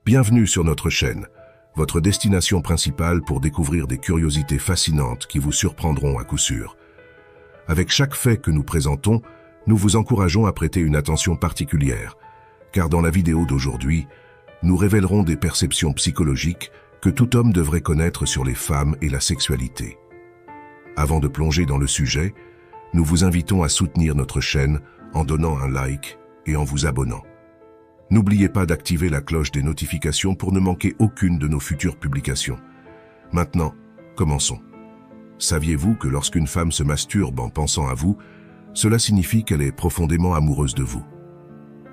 Bienvenue sur notre chaîne, votre destination principale pour découvrir des curiosités fascinantes qui vous surprendront à coup sûr. Avec chaque fait que nous présentons, nous vous encourageons à prêter une attention particulière, car dans la vidéo d'aujourd'hui, nous révélerons des perceptions psychologiques que tout homme devrait connaître sur les femmes et la sexualité. Avant de plonger dans le sujet, nous vous invitons à soutenir notre chaîne en donnant un like et en vous abonnant. N'oubliez pas d'activer la cloche des notifications pour ne manquer aucune de nos futures publications. Maintenant, commençons. Saviez-vous que lorsqu'une femme se masturbe en pensant à vous, cela signifie qu'elle est profondément amoureuse de vous?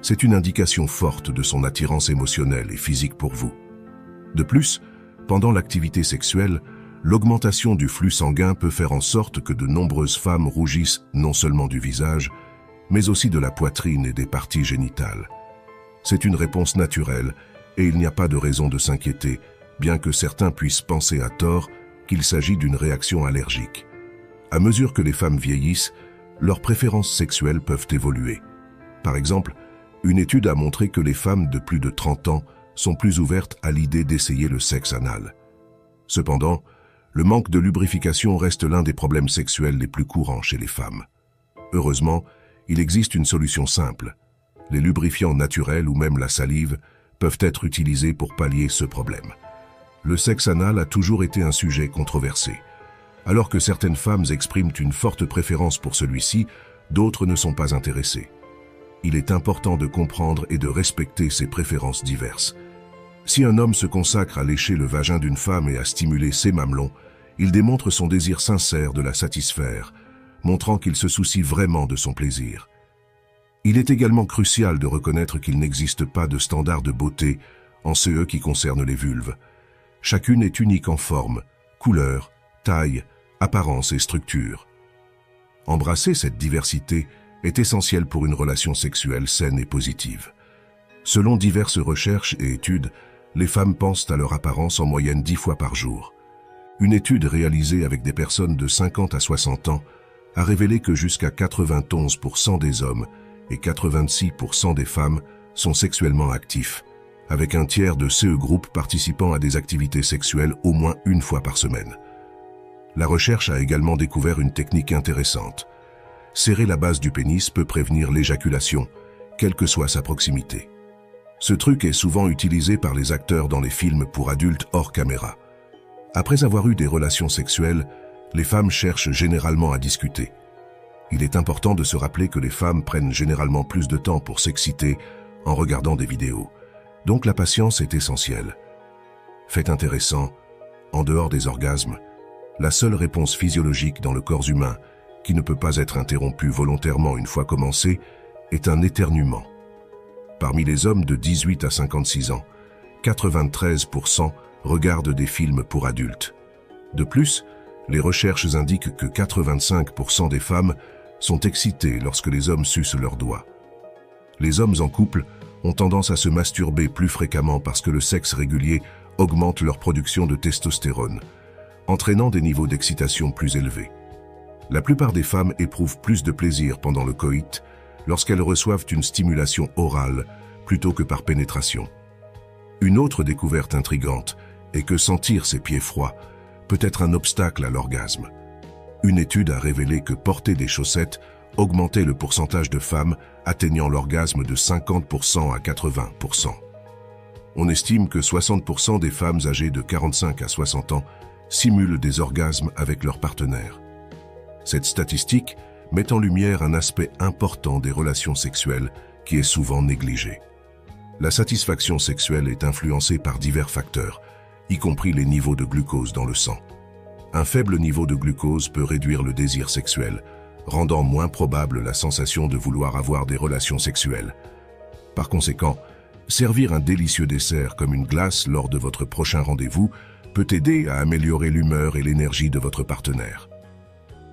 C'est une indication forte de son attirance émotionnelle et physique pour vous. De plus, pendant l'activité sexuelle, l'augmentation du flux sanguin peut faire en sorte que de nombreuses femmes rougissent non seulement du visage, mais aussi de la poitrine et des parties génitales. C'est une réponse naturelle et il n'y a pas de raison de s'inquiéter, bien que certains puissent penser à tort qu'il s'agit d'une réaction allergique. À mesure que les femmes vieillissent, leurs préférences sexuelles peuvent évoluer. Par exemple, une étude a montré que les femmes de plus de 30 ans sont plus ouvertes à l'idée d'essayer le sexe anal. Cependant, le manque de lubrification reste l'un des problèmes sexuels les plus courants chez les femmes. Heureusement, il existe une solution simple. Les lubrifiants naturels ou même la salive peuvent être utilisés pour pallier ce problème. Le sexe anal a toujours été un sujet controversé. Alors que certaines femmes expriment une forte préférence pour celui-ci, d'autres ne sont pas intéressées. Il est important de comprendre et de respecter ces préférences diverses. Si un homme se consacre à lécher le vagin d'une femme et à stimuler ses mamelons, il démontre son désir sincère de la satisfaire, montrant qu'il se soucie vraiment de son plaisir. Il est également crucial de reconnaître qu'il n'existe pas de standard de beauté en ce qui concerne les vulves. Chacune est unique en forme, couleur, taille, apparence et structure. Embrasser cette diversité est essentiel pour une relation sexuelle saine et positive. Selon diverses recherches et études, les femmes pensent à leur apparence en moyenne 10 fois par jour. Une étude réalisée avec des personnes de 50 à 60 ans a révélé que jusqu'à 91% des hommes et 86% des femmes sont sexuellement actifs, avec un tiers de ce groupe participant à des activités sexuelles au moins une fois par semaine. La recherche a également découvert une technique intéressante. Serrer la base du pénis peut prévenir l'éjaculation, quelle que soit sa proximité. Ce truc est souvent utilisé par les acteurs dans les films pour adultes hors caméra. Après avoir eu des relations sexuelles, les femmes cherchent généralement à discuter. Il est important de se rappeler que les femmes prennent généralement plus de temps pour s'exciter en regardant des vidéos. Donc la patience est essentielle. Fait intéressant, en dehors des orgasmes, la seule réponse physiologique dans le corps humain, qui ne peut pas être interrompue volontairement une fois commencée, est un éternuement. Parmi les hommes de 18 à 56 ans, 93% regardent des films pour adultes. De plus, les recherches indiquent que 85% des femmes sont excitées lorsque les hommes sucent leurs doigts. Les hommes en couple ont tendance à se masturber plus fréquemment parce que le sexe régulier augmente leur production de testostérone, entraînant des niveaux d'excitation plus élevés. La plupart des femmes éprouvent plus de plaisir pendant le coït lorsqu'elles reçoivent une stimulation orale plutôt que par pénétration. Une autre découverte intrigante est que sentir ses pieds froids peut être un obstacle à l'orgasme. Une étude a révélé que porter des chaussettes augmentait le pourcentage de femmes atteignant l'orgasme de 50% à 80%. On estime que 60% des femmes âgées de 45 à 60 ans simulent des orgasmes avec leur partenaire. Cette statistique met en lumière un aspect important des relations sexuelles qui est souvent négligé. La satisfaction sexuelle est influencée par divers facteurs, y compris les niveaux de glucose dans le sang. Un faible niveau de glucose peut réduire le désir sexuel, rendant moins probable la sensation de vouloir avoir des relations sexuelles. Par conséquent, servir un délicieux dessert comme une glace lors de votre prochain rendez-vous peut aider à améliorer l'humeur et l'énergie de votre partenaire.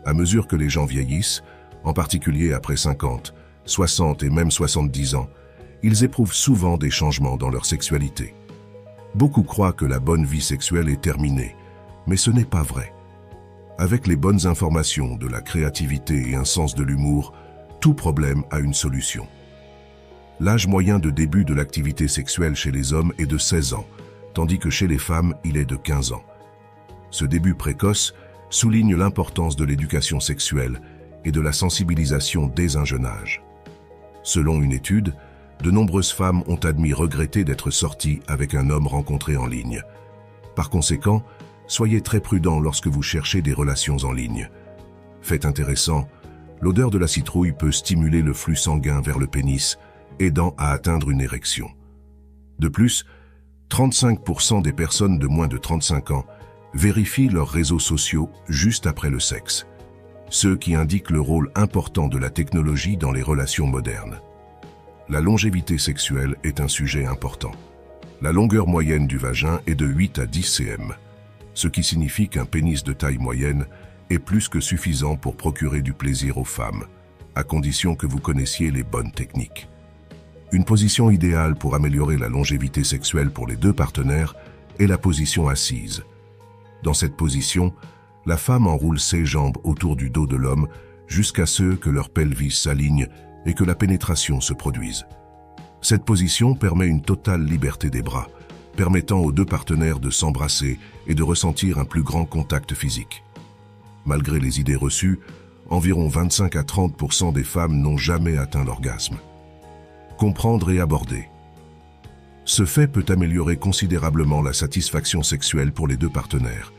À mesure que les gens vieillissent, en particulier après 50, 60 et même 70 ans, ils éprouvent souvent des changements dans leur sexualité. Beaucoup croient que la bonne vie sexuelle est terminée, mais ce n'est pas vrai. Avec les bonnes informations, de la créativité et un sens de l'humour, tout problème a une solution. L'âge moyen de début de l'activité sexuelle chez les hommes est de 16 ans, tandis que chez les femmes, il est de 15 ans. Ce début précoce souligne l'importance de l'éducation sexuelle et de la sensibilisation dès un jeune âge. Selon une étude, de nombreuses femmes ont admis regretter d'être sorties avec un homme rencontré en ligne. Par conséquent, soyez très prudents lorsque vous cherchez des relations en ligne. Fait intéressant, l'odeur de la citrouille peut stimuler le flux sanguin vers le pénis, aidant à atteindre une érection. De plus, 35% des personnes de moins de 35 ans vérifient leurs réseaux sociaux juste après le sexe, ce qui indique le rôle important de la technologie dans les relations modernes. La longévité sexuelle est un sujet important. La longueur moyenne du vagin est de 8 à 10 cm, ce qui signifie qu'un pénis de taille moyenne est plus que suffisant pour procurer du plaisir aux femmes, à condition que vous connaissiez les bonnes techniques. Une position idéale pour améliorer la longévité sexuelle pour les deux partenaires est la position assise. Dans cette position, la femme enroule ses jambes autour du dos de l'homme jusqu'à ce que leur pelvis s'aligne et que la pénétration se produise. Cette position permet une totale liberté des bras, permettant aux deux partenaires de s'embrasser et de ressentir un plus grand contact physique. Malgré les idées reçues, environ 25 à 30% des femmes n'ont jamais atteint l'orgasme. Comprendre et aborder. Ce fait peut améliorer considérablement la satisfaction sexuelle pour les deux partenaires.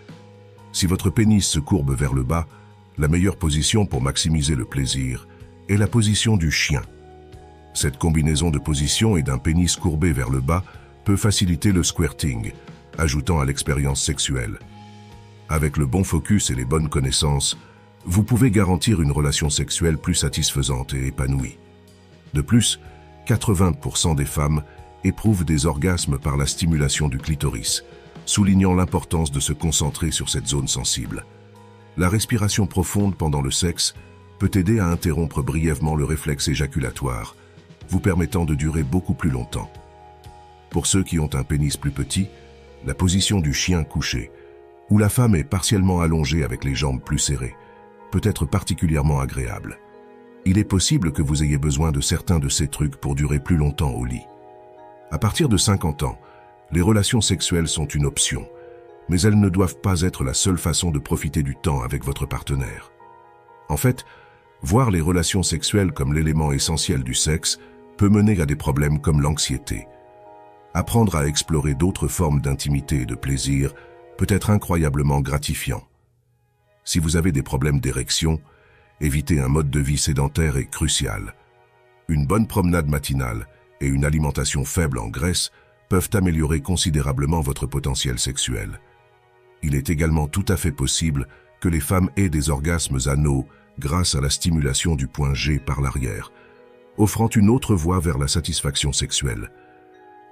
Si votre pénis se courbe vers le bas, la meilleure position pour maximiser le plaisir est la position du chien. Cette combinaison de positions et d'un pénis courbé vers le bas peut faciliter le squirting, ajoutant à l'expérience sexuelle. Avec le bon focus et les bonnes connaissances, vous pouvez garantir une relation sexuelle plus satisfaisante et épanouie. De plus, 80% des femmes éprouvent des orgasmes par la stimulation du clitoris, soulignant l'importance de se concentrer sur cette zone sensible. La respiration profonde pendant le sexe peut aider à interrompre brièvement le réflexe éjaculatoire, vous permettant de durer beaucoup plus longtemps. Pour ceux qui ont un pénis plus petit, la position du chien couché, où la femme est partiellement allongée avec les jambes plus serrées, peut être particulièrement agréable. Il est possible que vous ayez besoin de certains de ces trucs pour durer plus longtemps au lit. À partir de 50 ans, les relations sexuelles sont une option, mais elles ne doivent pas être la seule façon de profiter du temps avec votre partenaire. En fait, voir les relations sexuelles comme l'élément essentiel du sexe peut mener à des problèmes comme l'anxiété. Apprendre à explorer d'autres formes d'intimité et de plaisir peut être incroyablement gratifiant. Si vous avez des problèmes d'érection, éviter un mode de vie sédentaire est crucial. Une bonne promenade matinale et une alimentation faible en graisse peuvent améliorer considérablement votre potentiel sexuel. Il est également tout à fait possible que les femmes aient des orgasmes anaux grâce à la stimulation du point G par l'arrière, offrant une autre voie vers la satisfaction sexuelle.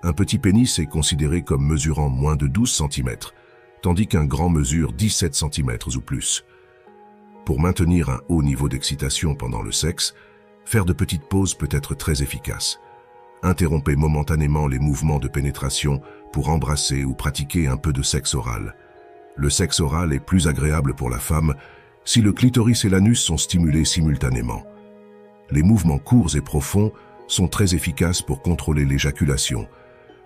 Un petit pénis est considéré comme mesurant moins de 12 cm, tandis qu'un grand mesure 17 cm ou plus. Pour maintenir un haut niveau d'excitation pendant le sexe, faire de petites pauses peut être très efficace. Interrompez momentanément les mouvements de pénétration pour embrasser ou pratiquer un peu de sexe oral. Le sexe oral est plus agréable pour la femme si le clitoris et l'anus sont stimulés simultanément. Les mouvements courts et profonds sont très efficaces pour contrôler l'éjaculation,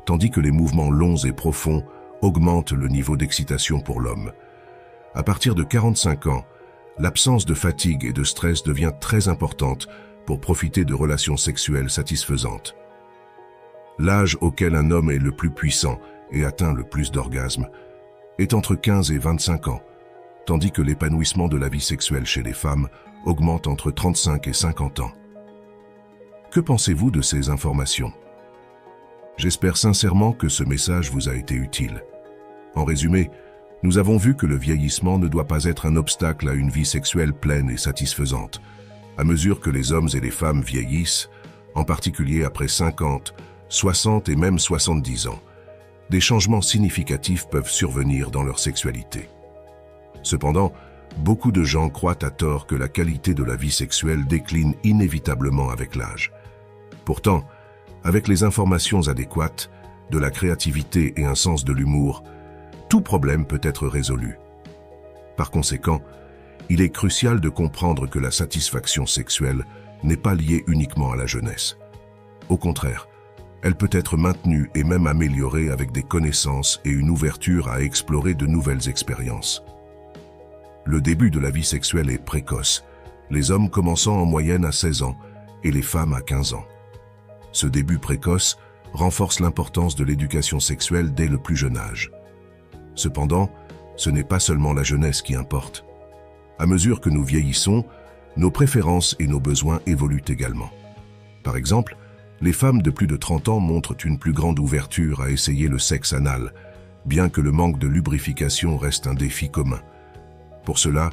tandis que les mouvements longs et profonds augmentent le niveau d'excitation pour l'homme. À partir de 45 ans, l'absence de fatigue et de stress devient très importante pour profiter de relations sexuelles satisfaisantes. L'âge auquel un homme est le plus puissant et atteint le plus d'orgasmes est entre 15 et 25 ans, tandis que l'épanouissement de la vie sexuelle chez les femmes augmente entre 35 et 50 ans. Que pensez-vous de ces informations? J'espère sincèrement que ce message vous a été utile. En résumé, nous avons vu que le vieillissement ne doit pas être un obstacle à une vie sexuelle pleine et satisfaisante. À mesure que les hommes et les femmes vieillissent, en particulier après 50, 60 et même 70 ans, des changements significatifs peuvent survenir dans leur sexualité. Cependant, beaucoup de gens croient à tort que la qualité de la vie sexuelle décline inévitablement avec l'âge. Pourtant, avec les informations adéquates, de la créativité et un sens de l'humour, tout problème peut être résolu. Par conséquent, il est crucial de comprendre que la satisfaction sexuelle n'est pas liée uniquement à la jeunesse. Au contraire, elle peut être maintenue et même améliorée avec des connaissances et une ouverture à explorer de nouvelles expériences. Le début de la vie sexuelle est précoce, les hommes commençant en moyenne à 16 ans et les femmes à 15 ans. Ce début précoce renforce l'importance de l'éducation sexuelle dès le plus jeune âge. Cependant, ce n'est pas seulement la jeunesse qui importe. À mesure que nous vieillissons, nos préférences et nos besoins évoluent également. Par exemple, les femmes de plus de 30 ans montrent une plus grande ouverture à essayer le sexe anal, bien que le manque de lubrification reste un défi commun. Pour cela,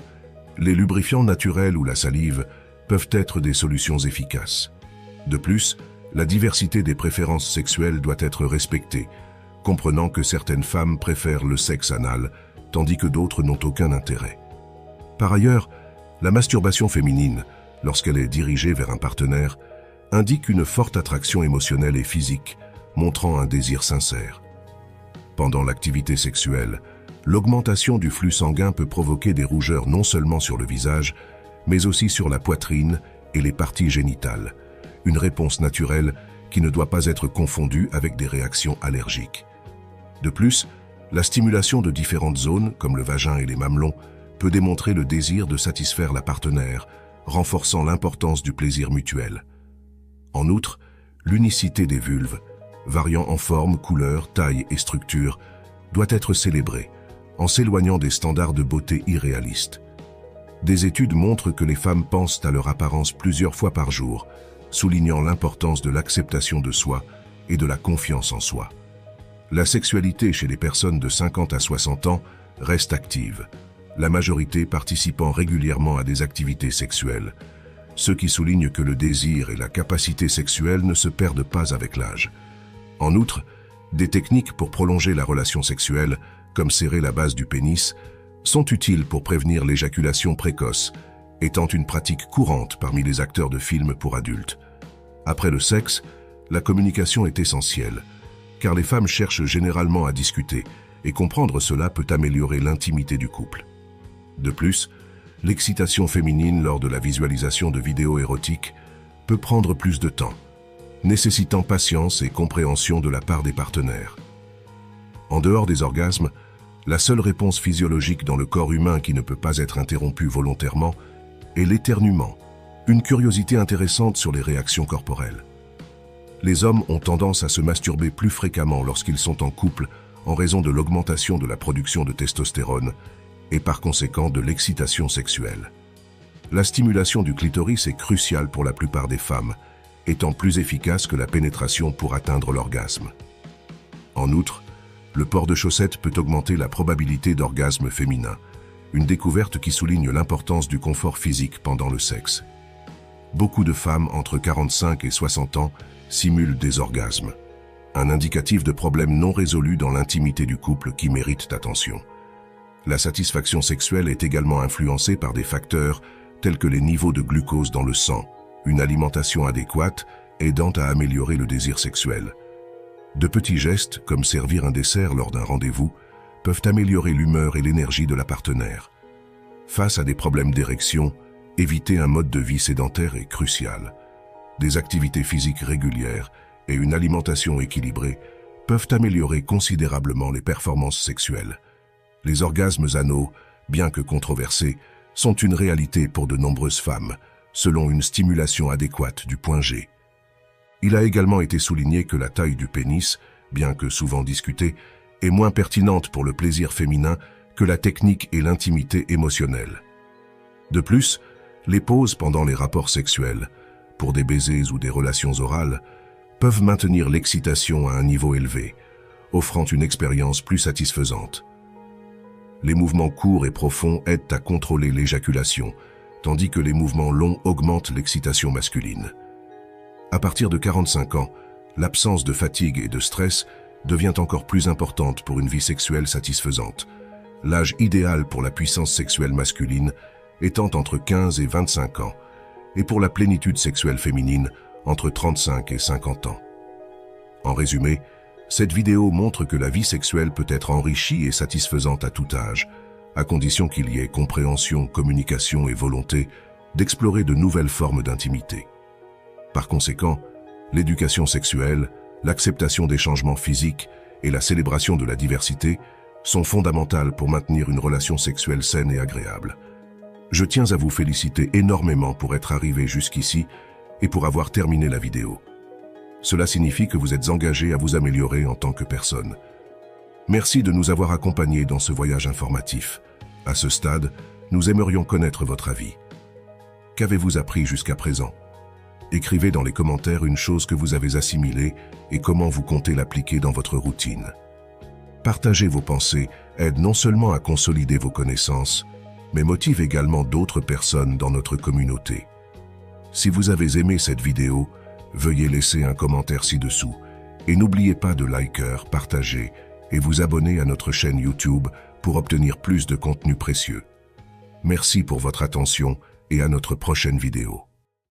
les lubrifiants naturels ou la salive peuvent être des solutions efficaces. De plus, la diversité des préférences sexuelles doit être respectée, comprenant que certaines femmes préfèrent le sexe anal, tandis que d'autres n'ont aucun intérêt. Par ailleurs, la masturbation féminine, lorsqu'elle est dirigée vers un partenaire, indique une forte attraction émotionnelle et physique, montrant un désir sincère. Pendant l'activité sexuelle, l'augmentation du flux sanguin peut provoquer des rougeurs non seulement sur le visage, mais aussi sur la poitrine et les parties génitales, une réponse naturelle qui ne doit pas être confondue avec des réactions allergiques. De plus, la stimulation de différentes zones, comme le vagin et les mamelons, peut démontrer le désir de satisfaire la partenaire, renforçant l'importance du plaisir mutuel. En outre, l'unicité des vulves, variant en forme, couleur, taille et structure, doit être célébrée, en s'éloignant des standards de beauté irréalistes. Des études montrent que les femmes pensent à leur apparence plusieurs fois par jour, soulignant l'importance de l'acceptation de soi et de la confiance en soi. La sexualité chez les personnes de 50 à 60 ans reste active, la majorité participant régulièrement à des activités sexuelles, ce qui souligne que le désir et la capacité sexuelle ne se perdent pas avec l'âge. En outre, des techniques pour prolonger la relation sexuelle, comme serrer la base du pénis, sont utiles pour prévenir l'éjaculation précoce, étant une pratique courante parmi les acteurs de films pour adultes. Après le sexe, la communication est essentielle, car les femmes cherchent généralement à discuter, et comprendre cela peut améliorer l'intimité du couple. De plus, l'excitation féminine lors de la visualisation de vidéos érotiques peut prendre plus de temps, nécessitant patience et compréhension de la part des partenaires. En dehors des orgasmes, la seule réponse physiologique dans le corps humain qui ne peut pas être interrompue volontairement est l'éternuement, une curiosité intéressante sur les réactions corporelles. Les hommes ont tendance à se masturber plus fréquemment lorsqu'ils sont en couple en raison de l'augmentation de la production de testostérone et par conséquent de l'excitation sexuelle. La stimulation du clitoris est cruciale pour la plupart des femmes, étant plus efficace que la pénétration pour atteindre l'orgasme. En outre, le port de chaussettes peut augmenter la probabilité d'orgasme féminin, une découverte qui souligne l'importance du confort physique pendant le sexe. Beaucoup de femmes entre 45 et 60 ans simulent des orgasmes, un indicatif de problèmes non résolus dans l'intimité du couple qui méritent attention. La satisfaction sexuelle est également influencée par des facteurs tels que les niveaux de glucose dans le sang, une alimentation adéquate aidant à améliorer le désir sexuel. De petits gestes, comme servir un dessert lors d'un rendez-vous, peuvent améliorer l'humeur et l'énergie de la partenaire. Face à des problèmes d'érection, éviter un mode de vie sédentaire est crucial. Des activités physiques régulières et une alimentation équilibrée peuvent améliorer considérablement les performances sexuelles. Les orgasmes anaux, bien que controversés, sont une réalité pour de nombreuses femmes, selon une stimulation adéquate du point G. Il a également été souligné que la taille du pénis, bien que souvent discutée, est moins pertinente pour le plaisir féminin que la technique et l'intimité émotionnelle. De plus, les pauses pendant les rapports sexuels, pour des baisers ou des relations orales, peuvent maintenir l'excitation à un niveau élevé, offrant une expérience plus satisfaisante. Les mouvements courts et profonds aident à contrôler l'éjaculation, tandis que les mouvements longs augmentent l'excitation masculine. À partir de 45 ans, l'absence de fatigue et de stress devient encore plus importante pour une vie sexuelle satisfaisante, l'âge idéal pour la puissance sexuelle masculine étant entre 15 et 25 ans, et pour la plénitude sexuelle féminine entre 35 et 50 ans. En résumé, cette vidéo montre que la vie sexuelle peut être enrichie et satisfaisante à tout âge, à condition qu'il y ait compréhension, communication et volonté d'explorer de nouvelles formes d'intimité. Par conséquent, l'éducation sexuelle, l'acceptation des changements physiques et la célébration de la diversité sont fondamentales pour maintenir une relation sexuelle saine et agréable. Je tiens à vous féliciter énormément pour être arrivé jusqu'ici et pour avoir terminé la vidéo. Cela signifie que vous êtes engagé à vous améliorer en tant que personne. Merci de nous avoir accompagnés dans ce voyage informatif. À ce stade, nous aimerions connaître votre avis. Qu'avez-vous appris jusqu'à présent? Écrivez dans les commentaires une chose que vous avez assimilée et comment vous comptez l'appliquer dans votre routine. Partager vos pensées aide non seulement à consolider vos connaissances, mais motive également d'autres personnes dans notre communauté. Si vous avez aimé cette vidéo, veuillez laisser un commentaire ci-dessous et n'oubliez pas de liker, partager et vous abonner à notre chaîne YouTube pour obtenir plus de contenu précieux. Merci pour votre attention et à notre prochaine vidéo.